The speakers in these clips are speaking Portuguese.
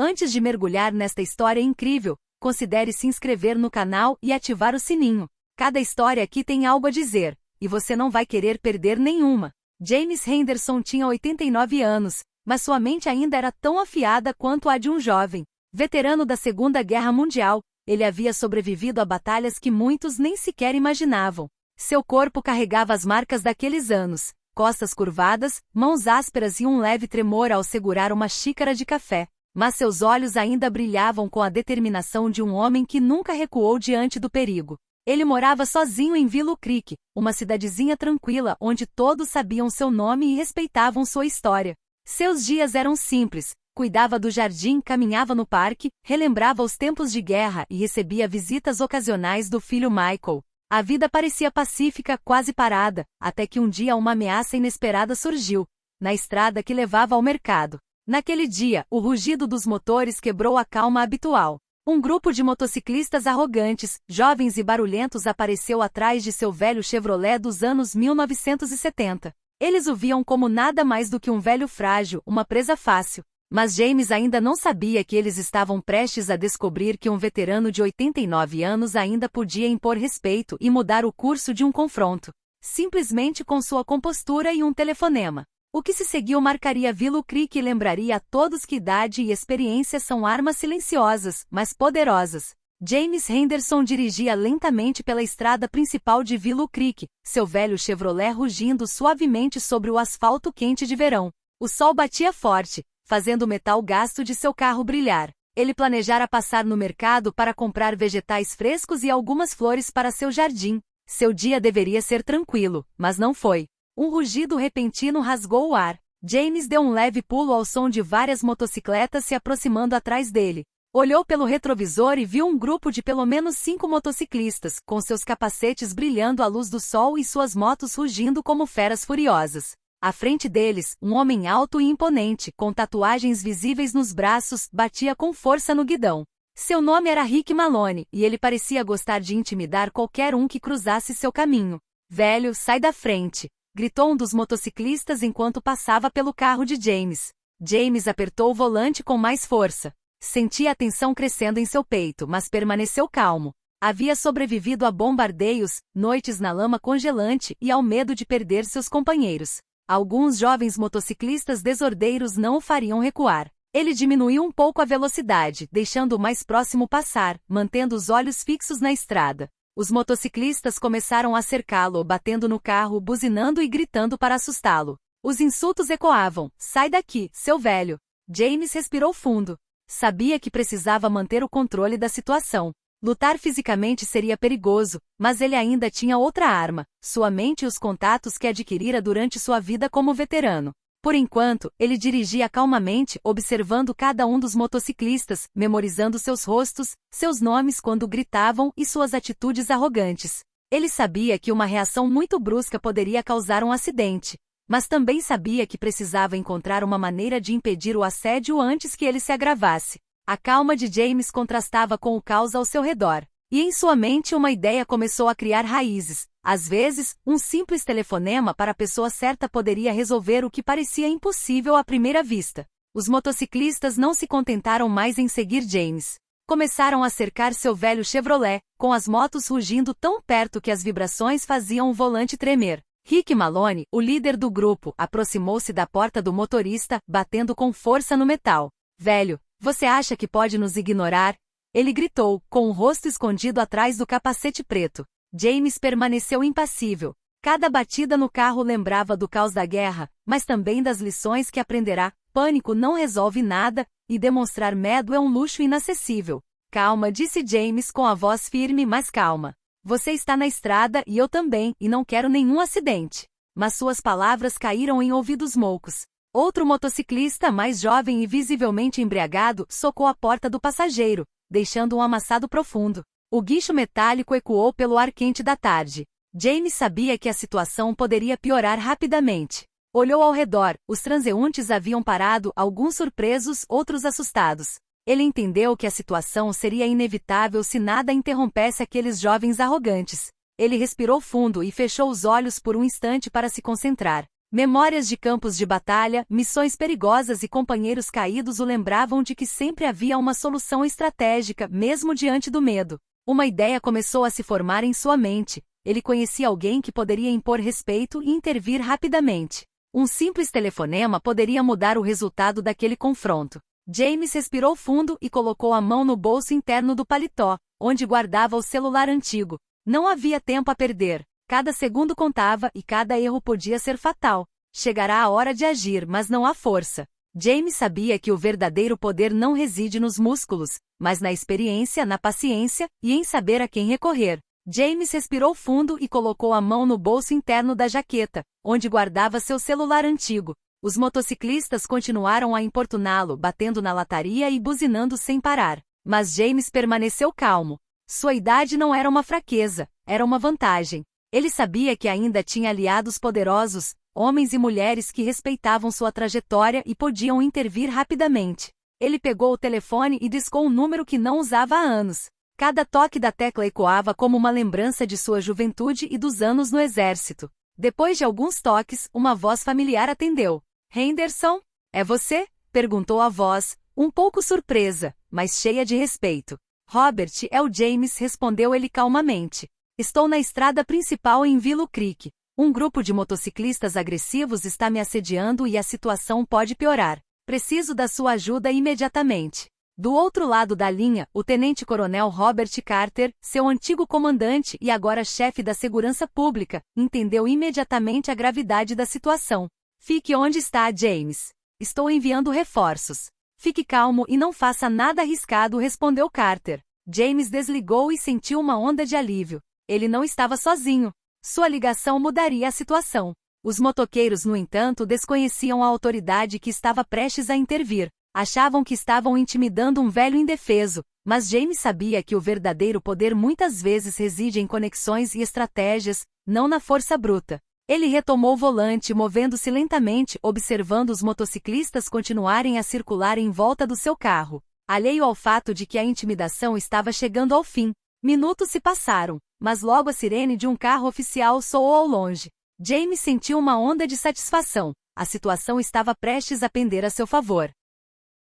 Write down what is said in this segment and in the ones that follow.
Antes de mergulhar nesta história incrível, considere se inscrever no canal e ativar o sininho. Cada história aqui tem algo a dizer, e você não vai querer perder nenhuma. James Henderson tinha 89 anos, mas sua mente ainda era tão afiada quanto a de um jovem. Veterano da Segunda Guerra Mundial, ele havia sobrevivido a batalhas que muitos nem sequer imaginavam. Seu corpo carregava as marcas daqueles anos, costas curvadas, mãos ásperas e um leve tremor ao segurar uma xícara de café. Mas seus olhos ainda brilhavam com a determinação de um homem que nunca recuou diante do perigo. Ele morava sozinho em Willow Creek, uma cidadezinha tranquila onde todos sabiam seu nome e respeitavam sua história. Seus dias eram simples, cuidava do jardim, caminhava no parque, relembrava os tempos de guerra e recebia visitas ocasionais do filho Michael. A vida parecia pacífica, quase parada, até que um dia uma ameaça inesperada surgiu, na estrada que levava ao mercado. Naquele dia, o rugido dos motores quebrou a calma habitual. Um grupo de motociclistas arrogantes, jovens e barulhentos apareceu atrás de seu velho Chevrolet dos anos 1970. Eles o viam como nada mais do que um velho frágil, uma presa fácil. Mas James ainda não sabia que eles estavam prestes a descobrir que um veterano de 89 anos ainda podia impor respeito e mudar o curso de um confronto. Simplesmente com sua compostura e um telefonema. O que se seguiu marcaria Willow Creek e lembraria a todos que idade e experiência são armas silenciosas, mas poderosas. James Henderson dirigia lentamente pela estrada principal de Willow Creek, seu velho Chevrolet rugindo suavemente sobre o asfalto quente de verão. O sol batia forte, fazendo o metal gasto de seu carro brilhar. Ele planejara passar no mercado para comprar vegetais frescos e algumas flores para seu jardim. Seu dia deveria ser tranquilo, mas não foi. Um rugido repentino rasgou o ar. James deu um leve pulo ao som de várias motocicletas se aproximando atrás dele. Olhou pelo retrovisor e viu um grupo de pelo menos 5 motociclistas, com seus capacetes brilhando à luz do sol e suas motos rugindo como feras furiosas. À frente deles, um homem alto e imponente, com tatuagens visíveis nos braços, batia com força no guidão. Seu nome era Rick Malone, e ele parecia gostar de intimidar qualquer um que cruzasse seu caminho. "Velho, sai da frente!" gritou um dos motociclistas enquanto passava pelo carro de James. James apertou o volante com mais força. Sentia a tensão crescendo em seu peito, mas permaneceu calmo. Havia sobrevivido a bombardeios, noites na lama congelante e ao medo de perder seus companheiros. Alguns jovens motociclistas desordeiros não o fariam recuar. Ele diminuiu um pouco a velocidade, deixando o mais próximo passar, mantendo os olhos fixos na estrada. Os motociclistas começaram a cercá-lo, batendo no carro, buzinando e gritando para assustá-lo. Os insultos ecoavam. "Sai daqui, seu velho!" James respirou fundo. Sabia que precisava manter o controle da situação. Lutar fisicamente seria perigoso, mas ele ainda tinha outra arma, sua mente e os contatos que adquirira durante sua vida como veterano. Por enquanto, ele dirigia calmamente, observando cada um dos motociclistas, memorizando seus rostos, seus nomes quando gritavam e suas atitudes arrogantes. Ele sabia que uma reação muito brusca poderia causar um acidente, mas também sabia que precisava encontrar uma maneira de impedir o assédio antes que ele se agravasse. A calma de James contrastava com o caos ao seu redor, e em sua mente uma ideia começou a criar raízes. Às vezes, um simples telefonema para a pessoa certa poderia resolver o que parecia impossível à primeira vista. Os motociclistas não se contentaram mais em seguir James. Começaram a cercar seu velho Chevrolet, com as motos rugindo tão perto que as vibrações faziam o volante tremer. Rick Malone, o líder do grupo, aproximou-se da porta do motorista, batendo com força no metal. "Velho, você acha que pode nos ignorar?" Ele gritou, com o rosto escondido atrás do capacete preto. James permaneceu impassível. Cada batida no carro lembrava do caos da guerra, mas também das lições que aprenderá. Pânico não resolve nada, e demonstrar medo é um luxo inacessível. "Calma", disse James com a voz firme, mas calma. "Você está na estrada e eu também, e não quero nenhum acidente." Mas suas palavras caíram em ouvidos moucos. Outro motociclista, mais jovem e visivelmente embriagado, socou a porta do passageiro, deixando um amassado profundo. O guincho metálico ecoou pelo ar quente da tarde. James sabia que a situação poderia piorar rapidamente. Olhou ao redor, os transeuntes haviam parado, alguns surpresos, outros assustados. Ele entendeu que a situação seria inevitável se nada interrompesse aqueles jovens arrogantes. Ele respirou fundo e fechou os olhos por um instante para se concentrar. Memórias de campos de batalha, missões perigosas e companheiros caídos o lembravam de que sempre havia uma solução estratégica, mesmo diante do medo. Uma ideia começou a se formar em sua mente. Ele conhecia alguém que poderia impor respeito e intervir rapidamente. Um simples telefonema poderia mudar o resultado daquele confronto. James respirou fundo e colocou a mão no bolso interno do paletó, onde guardava o celular antigo. Não havia tempo a perder. Cada segundo contava e cada erro podia ser fatal. Chegará a hora de agir, mas não há força. James sabia que o verdadeiro poder não reside nos músculos, mas na experiência, na paciência e em saber a quem recorrer. James respirou fundo e colocou a mão no bolso interno da jaqueta, onde guardava seu celular antigo. Os motociclistas continuaram a importuná-lo, batendo na lataria e buzinando sem parar. Mas James permaneceu calmo. Sua idade não era uma fraqueza, era uma vantagem. Ele sabia que ainda tinha aliados poderosos, homens e mulheres que respeitavam sua trajetória e podiam intervir rapidamente. Ele pegou o telefone e discou um número que não usava há anos. Cada toque da tecla ecoava como uma lembrança de sua juventude e dos anos no exército. Depois de alguns toques, uma voz familiar atendeu. Henderson? É você? Perguntou a voz, um pouco surpresa, mas cheia de respeito. Robert, é o James, respondeu ele calmamente. Estou na estrada principal em Willow Creek. Um grupo de motociclistas agressivos está me assediando e a situação pode piorar. Preciso da sua ajuda imediatamente. Do outro lado da linha, o tenente-coronel Robert Carter, seu antigo comandante e agora chefe da segurança pública, entendeu imediatamente a gravidade da situação. Fique onde está, James. Estou enviando reforços. Fique calmo e não faça nada arriscado, respondeu Carter. James desligou e sentiu uma onda de alívio. Ele não estava sozinho. Sua ligação mudaria a situação. Os motoqueiros, no entanto, desconheciam a autoridade que estava prestes a intervir. Achavam que estavam intimidando um velho indefeso, mas James sabia que o verdadeiro poder muitas vezes reside em conexões e estratégias, não na força bruta. Ele retomou o volante, movendo-se lentamente, observando os motociclistas continuarem a circular em volta do seu carro, alheio ao fato de que a intimidação estava chegando ao fim. Minutos se passaram, mas logo a sirene de um carro oficial soou ao longe. James sentiu uma onda de satisfação. A situação estava prestes a pender a seu favor.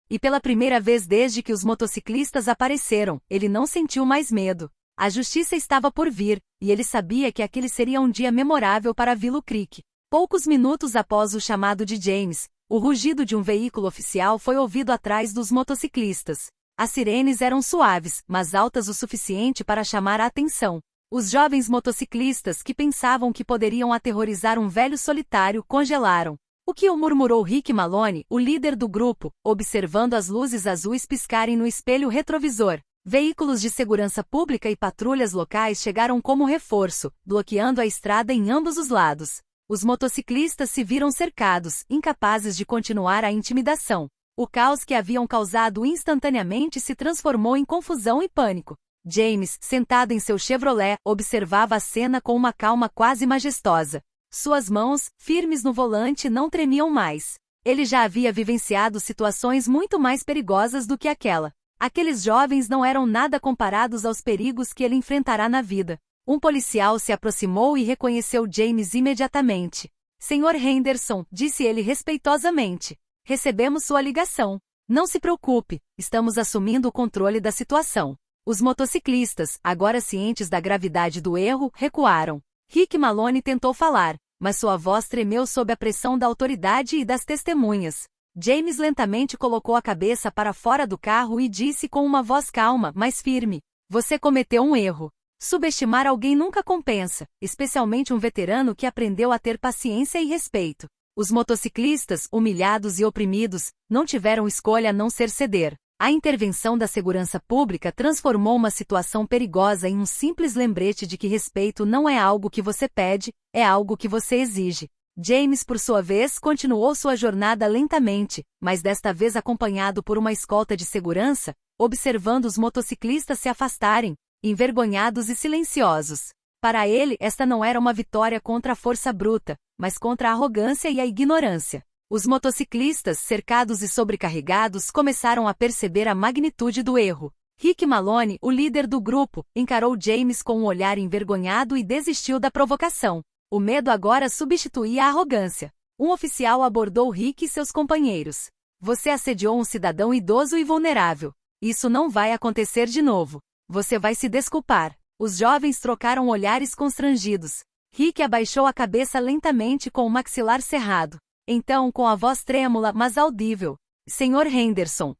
E pela primeira vez desde que os motociclistas apareceram, ele não sentiu mais medo. A justiça estava por vir, e ele sabia que aquele seria um dia memorável para Willow Creek. Poucos minutos após o chamado de James, o rugido de um veículo oficial foi ouvido atrás dos motociclistas. As sirenes eram suaves, mas altas o suficiente para chamar a atenção. Os jovens motociclistas que pensavam que poderiam aterrorizar um velho solitário congelaram. O que murmurou Rick Malone, o líder do grupo, observando as luzes azuis piscarem no espelho retrovisor. Veículos de segurança pública e patrulhas locais chegaram como reforço, bloqueando a estrada em ambos os lados. Os motociclistas se viram cercados, incapazes de continuar a intimidação. O caos que haviam causado instantaneamente se transformou em confusão e pânico. James, sentado em seu Chevrolet, observava a cena com uma calma quase majestosa. Suas mãos, firmes no volante, não tremiam mais. Ele já havia vivenciado situações muito mais perigosas do que aquela. Aqueles jovens não eram nada comparados aos perigos que ele enfrentará na vida. Um policial se aproximou e reconheceu James imediatamente. Senhor Henderson, disse ele respeitosamente. Recebemos sua ligação. Não se preocupe, estamos assumindo o controle da situação. Os motociclistas, agora cientes da gravidade do erro, recuaram. Rick Malone tentou falar, mas sua voz tremeu sob a pressão da autoridade e das testemunhas. James lentamente colocou a cabeça para fora do carro e disse com uma voz calma, mas firme: Você cometeu um erro. Subestimar alguém nunca compensa, especialmente um veterano que aprendeu a ter paciência e respeito. Os motociclistas, humilhados e oprimidos, não tiveram escolha a não ser ceder. A intervenção da segurança pública transformou uma situação perigosa em um simples lembrete de que respeito não é algo que você pede, é algo que você exige. James, por sua vez, continuou sua jornada lentamente, mas desta vez acompanhado por uma escolta de segurança, observando os motociclistas se afastarem, envergonhados e silenciosos. Para ele, esta não era uma vitória contra a força bruta, mas contra a arrogância e a ignorância. Os motociclistas, cercados e sobrecarregados, começaram a perceber a magnitude do erro. Rick Malone, o líder do grupo, encarou James com um olhar envergonhado e desistiu da provocação. O medo agora substituía a arrogância. Um oficial abordou Rick e seus companheiros. Você assediou um cidadão idoso e vulnerável. Isso não vai acontecer de novo. Você vai se desculpar. Os jovens trocaram olhares constrangidos. Rick abaixou a cabeça lentamente com o maxilar cerrado. Então, com a voz trêmula, mas audível. Senhor Henderson,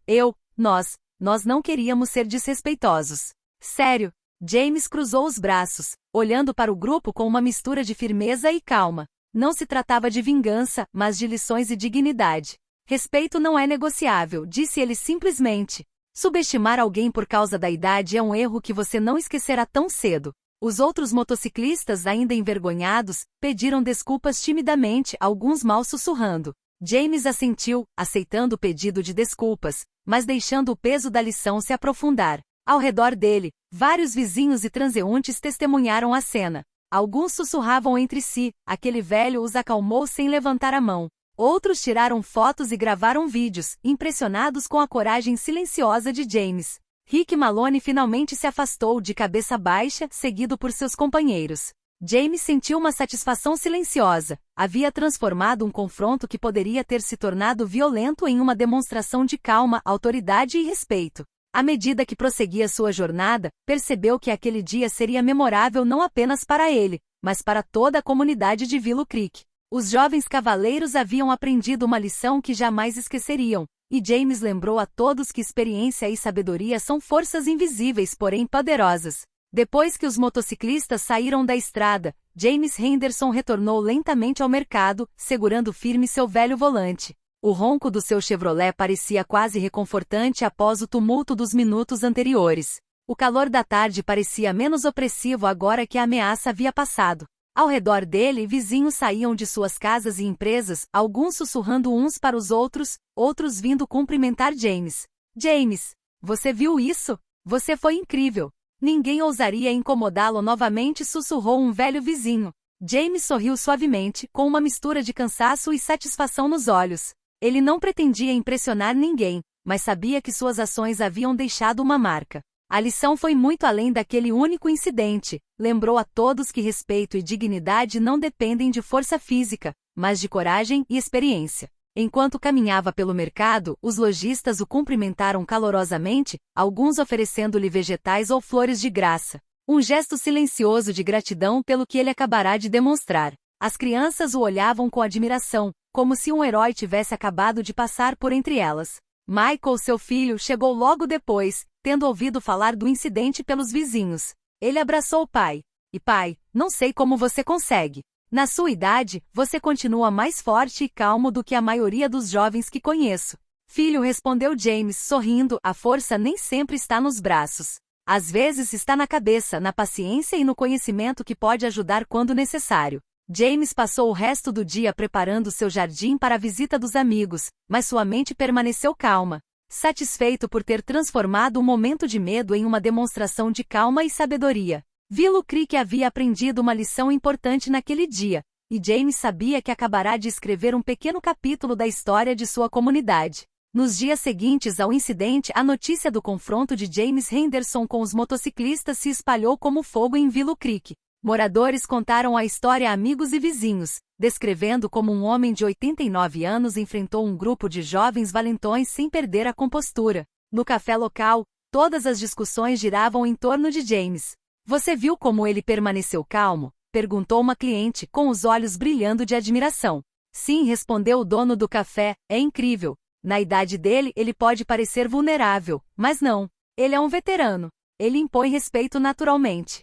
nós não queríamos ser desrespeitosos. Sério. James cruzou os braços, olhando para o grupo com uma mistura de firmeza e calma. Não se tratava de vingança, mas de lições e dignidade. Respeito não é negociável, disse ele simplesmente. Subestimar alguém por causa da idade é um erro que você não esquecerá tão cedo. Os outros motociclistas, ainda envergonhados, pediram desculpas timidamente, alguns mal sussurrando. James assentiu, aceitando o pedido de desculpas, mas deixando o peso da lição se aprofundar. Ao redor dele, vários vizinhos e transeuntes testemunharam a cena. Alguns sussurravam entre si, aquele velho os acalmou sem levantar a mão. Outros tiraram fotos e gravaram vídeos, impressionados com a coragem silenciosa de James. Rick Malone finalmente se afastou de cabeça baixa, seguido por seus companheiros. James sentiu uma satisfação silenciosa. Havia transformado um confronto que poderia ter se tornado violento em uma demonstração de calma, autoridade e respeito. À medida que prosseguia sua jornada, percebeu que aquele dia seria memorável não apenas para ele, mas para toda a comunidade de Willow Creek. Os jovens cavaleiros haviam aprendido uma lição que jamais esqueceriam, e James lembrou a todos que experiência e sabedoria são forças invisíveis, porém poderosas. Depois que os motociclistas saíram da estrada, James Henderson retornou lentamente ao mercado, segurando firme seu velho volante. O ronco do seu Chevrolet parecia quase reconfortante após o tumulto dos minutos anteriores. O calor da tarde parecia menos opressivo agora que a ameaça havia passado. Ao redor dele, vizinhos saíam de suas casas e empresas, alguns sussurrando uns para os outros, outros vindo cumprimentar James. James, você viu isso? Você foi incrível. Ninguém ousaria incomodá-lo novamente, sussurrou um velho vizinho. James sorriu suavemente, com uma mistura de cansaço e satisfação nos olhos. Ele não pretendia impressionar ninguém, mas sabia que suas ações haviam deixado uma marca. A lição foi muito além daquele único incidente. Lembrou a todos que respeito e dignidade não dependem de força física, mas de coragem e experiência. Enquanto caminhava pelo mercado, os lojistas o cumprimentaram calorosamente, alguns oferecendo-lhe vegetais ou flores de graça. Um gesto silencioso de gratidão pelo que ele acabará de demonstrar. As crianças o olhavam com admiração, como se um herói tivesse acabado de passar por entre elas. Michael, seu filho, chegou logo depois, tendo ouvido falar do incidente pelos vizinhos. Ele abraçou o pai. E pai, não sei como você consegue. Na sua idade, você continua mais forte e calmo do que a maioria dos jovens que conheço. Filho, respondeu James, sorrindo, a força nem sempre está nos braços. Às vezes está na cabeça, na paciência e no conhecimento que pode ajudar quando necessário. James passou o resto do dia preparando seu jardim para a visita dos amigos, mas sua mente permaneceu calma. Satisfeito por ter transformado um momento de medo em uma demonstração de calma e sabedoria. Willow Creek havia aprendido uma lição importante naquele dia, e James sabia que acabará de escrever um pequeno capítulo da história de sua comunidade. Nos dias seguintes ao incidente, a notícia do confronto de James Henderson com os motociclistas se espalhou como fogo em Willow Creek. Moradores contaram a história a amigos e vizinhos, descrevendo como um homem de 89 anos enfrentou um grupo de jovens valentões sem perder a compostura. No café local, todas as discussões giravam em torno de James. Você viu como ele permaneceu calmo? Perguntou uma cliente, com os olhos brilhando de admiração. Sim, respondeu o dono do café, é incrível. Na idade dele, ele pode parecer vulnerável, mas não. Ele é um veterano. Ele impõe respeito naturalmente.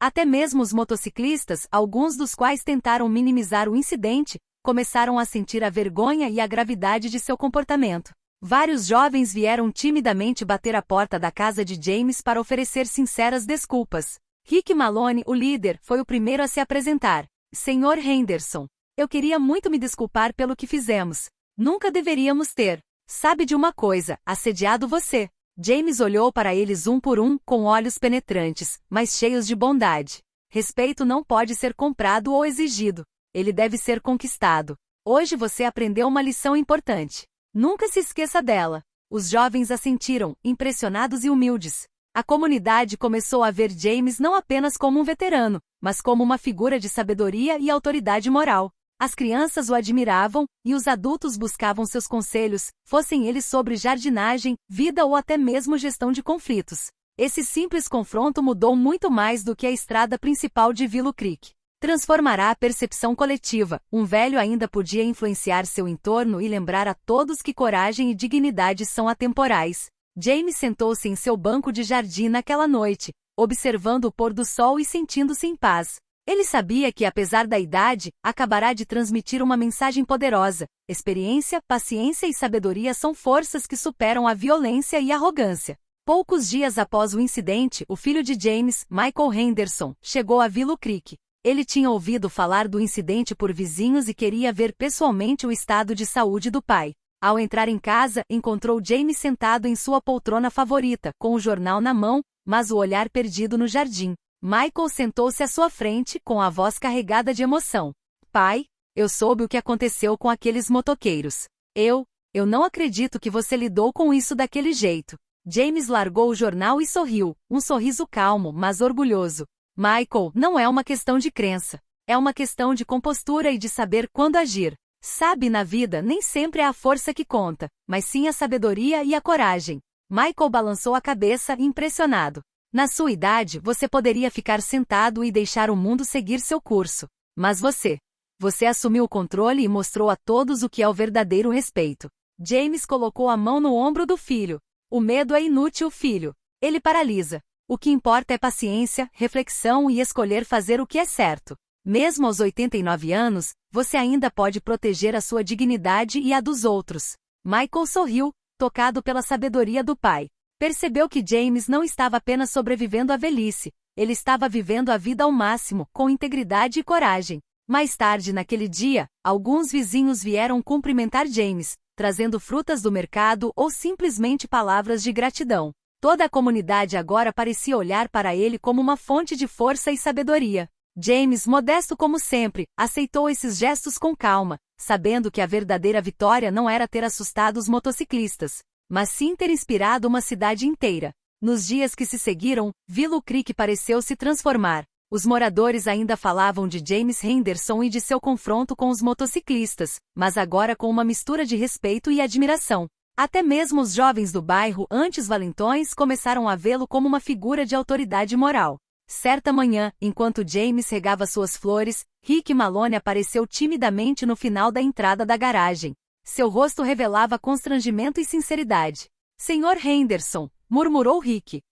Até mesmo os motociclistas, alguns dos quais tentaram minimizar o incidente, começaram a sentir a vergonha e a gravidade de seu comportamento. Vários jovens vieram timidamente bater à porta da casa de James para oferecer sinceras desculpas. Rick Malone, o líder, foi o primeiro a se apresentar. Senhor Henderson, eu queria muito me desculpar pelo que fizemos. Nunca deveríamos ter. Sabe de uma coisa, assediado você. James olhou para eles um por um, com olhos penetrantes, mas cheios de bondade. Respeito não pode ser comprado ou exigido. Ele deve ser conquistado. Hoje você aprendeu uma lição importante. Nunca se esqueça dela. Os jovens assentiram, impressionados e humildes. A comunidade começou a ver James não apenas como um veterano, mas como uma figura de sabedoria e autoridade moral. As crianças o admiravam, e os adultos buscavam seus conselhos, fossem eles sobre jardinagem, vida ou até mesmo gestão de conflitos. Esse simples confronto mudou muito mais do que a estrada principal de Willow Creek. Transformará a percepção coletiva. Um velho ainda podia influenciar seu entorno e lembrar a todos que coragem e dignidade são atemporais. James sentou-se em seu banco de jardim naquela noite, observando o pôr do sol e sentindo-se em paz. Ele sabia que, apesar da idade, acabará de transmitir uma mensagem poderosa. Experiência, paciência e sabedoria são forças que superam a violência e a arrogância. Poucos dias após o incidente, o filho de James, Michael Henderson, chegou a Willow Creek. Ele tinha ouvido falar do incidente por vizinhos e queria ver pessoalmente o estado de saúde do pai. Ao entrar em casa, encontrou James sentado em sua poltrona favorita, com o jornal na mão, mas o olhar perdido no jardim. Michael sentou-se à sua frente, com a voz carregada de emoção. Pai, eu soube o que aconteceu com aqueles motoqueiros. Eu não acredito que você lidou com isso daquele jeito. James largou o jornal e sorriu, um sorriso calmo, mas orgulhoso. Michael, não é uma questão de crença. É uma questão de compostura e de saber quando agir. Sabe, na vida nem sempre é a força que conta, mas sim a sabedoria e a coragem. Michael balançou a cabeça, impressionado. Na sua idade, você poderia ficar sentado e deixar o mundo seguir seu curso. Mas você assumiu o controle e mostrou a todos o que é o verdadeiro respeito. James colocou a mão no ombro do filho. O medo é inútil, filho. Ele paralisa. O que importa é paciência, reflexão e escolher fazer o que é certo. Mesmo aos 89 anos, você ainda pode proteger a sua dignidade e a dos outros. Michael sorriu, tocado pela sabedoria do pai. Percebeu que James não estava apenas sobrevivendo à velhice, ele estava vivendo a vida ao máximo, com integridade e coragem. Mais tarde naquele dia, alguns vizinhos vieram cumprimentar James, trazendo frutas do mercado ou simplesmente palavras de gratidão. Toda a comunidade agora parecia olhar para ele como uma fonte de força e sabedoria. James, modesto como sempre, aceitou esses gestos com calma, sabendo que a verdadeira vitória não era ter assustado os motociclistas, mas sim ter inspirado uma cidade inteira. Nos dias que se seguiram, Willow Creek pareceu se transformar. Os moradores ainda falavam de James Henderson e de seu confronto com os motociclistas, mas agora com uma mistura de respeito e admiração. Até mesmo os jovens do bairro antes valentões começaram a vê-lo como uma figura de autoridade moral. Certa manhã, enquanto James regava suas flores, Rick Malone apareceu timidamente no final da entrada da garagem. Seu rosto revelava constrangimento e sinceridade. Senhor Henderson, murmurou Rick.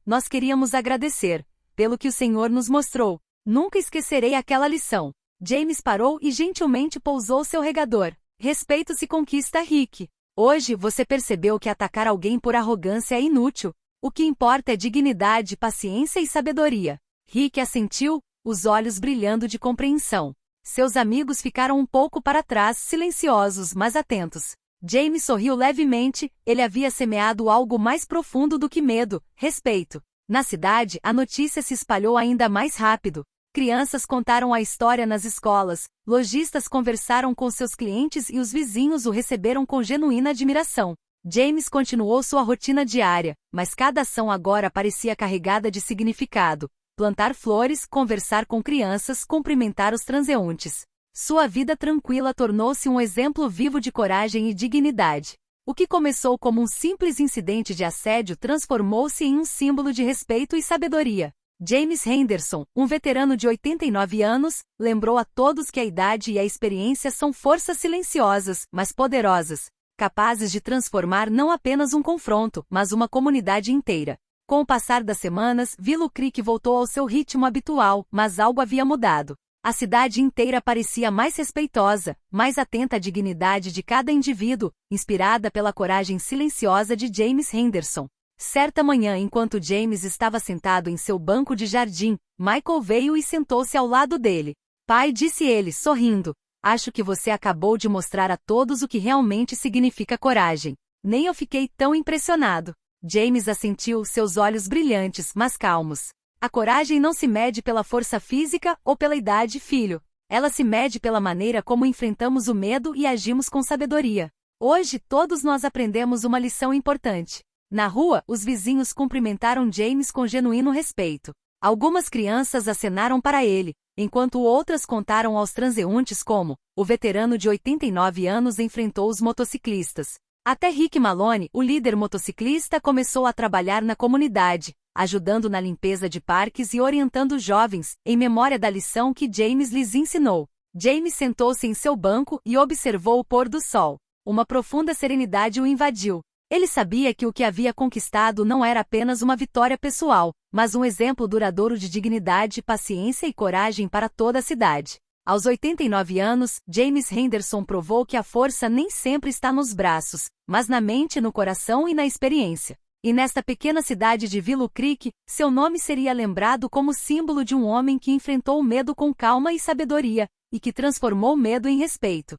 Nós queríamos agradecer pelo que o Senhor nos mostrou. Nunca esquecerei aquela lição. James parou e gentilmente pousou seu regador. Respeito se conquista, Rick. Hoje você percebeu que atacar alguém por arrogância é inútil. O que importa é dignidade, paciência e sabedoria. Rick assentiu, os olhos brilhando de compreensão. Seus amigos ficaram um pouco para trás, silenciosos, mas atentos. James sorriu levemente, ele havia semeado algo mais profundo do que medo, respeito. Na cidade, a notícia se espalhou ainda mais rápido. Crianças contaram a história nas escolas, lojistas conversaram com seus clientes e os vizinhos o receberam com genuína admiração. James continuou sua rotina diária, mas cada ação agora parecia carregada de significado. Plantar flores, conversar com crianças, cumprimentar os transeuntes. Sua vida tranquila tornou-se um exemplo vivo de coragem e dignidade. O que começou como um simples incidente de assédio transformou-se em um símbolo de respeito e sabedoria. James Henderson, um veterano de 89 anos, lembrou a todos que a idade e a experiência são forças silenciosas, mas poderosas, capazes de transformar não apenas um confronto, mas uma comunidade inteira. Com o passar das semanas, Willow Creek voltou ao seu ritmo habitual, mas algo havia mudado. A cidade inteira parecia mais respeitosa, mais atenta à dignidade de cada indivíduo, inspirada pela coragem silenciosa de James Henderson. Certa manhã, enquanto James estava sentado em seu banco de jardim, Michael veio e sentou-se ao lado dele. Pai, disse ele, sorrindo, acho que você acabou de mostrar a todos o que realmente significa coragem. Nem eu fiquei tão impressionado. James assentiu, seus olhos brilhantes, mas calmos. A coragem não se mede pela força física ou pela idade, filho. Ela se mede pela maneira como enfrentamos o medo e agimos com sabedoria. Hoje todos nós aprendemos uma lição importante. Na rua, os vizinhos cumprimentaram James com genuíno respeito. Algumas crianças acenaram para ele, enquanto outras contaram aos transeuntes como o veterano de 89 anos enfrentou os motociclistas. Até Rick Malone, o líder motociclista, começou a trabalhar na comunidade, ajudando na limpeza de parques e orientando jovens, em memória da lição que James lhes ensinou. James sentou-se em seu banco e observou o pôr do sol. Uma profunda serenidade o invadiu. Ele sabia que o que havia conquistado não era apenas uma vitória pessoal, mas um exemplo duradouro de dignidade, paciência e coragem para toda a cidade. Aos 89 anos, James Henderson provou que a força nem sempre está nos braços, mas na mente, no coração e na experiência. E nesta pequena cidade de Willow Creek, seu nome seria lembrado como símbolo de um homem que enfrentou o medo com calma e sabedoria, e que transformou o medo em respeito.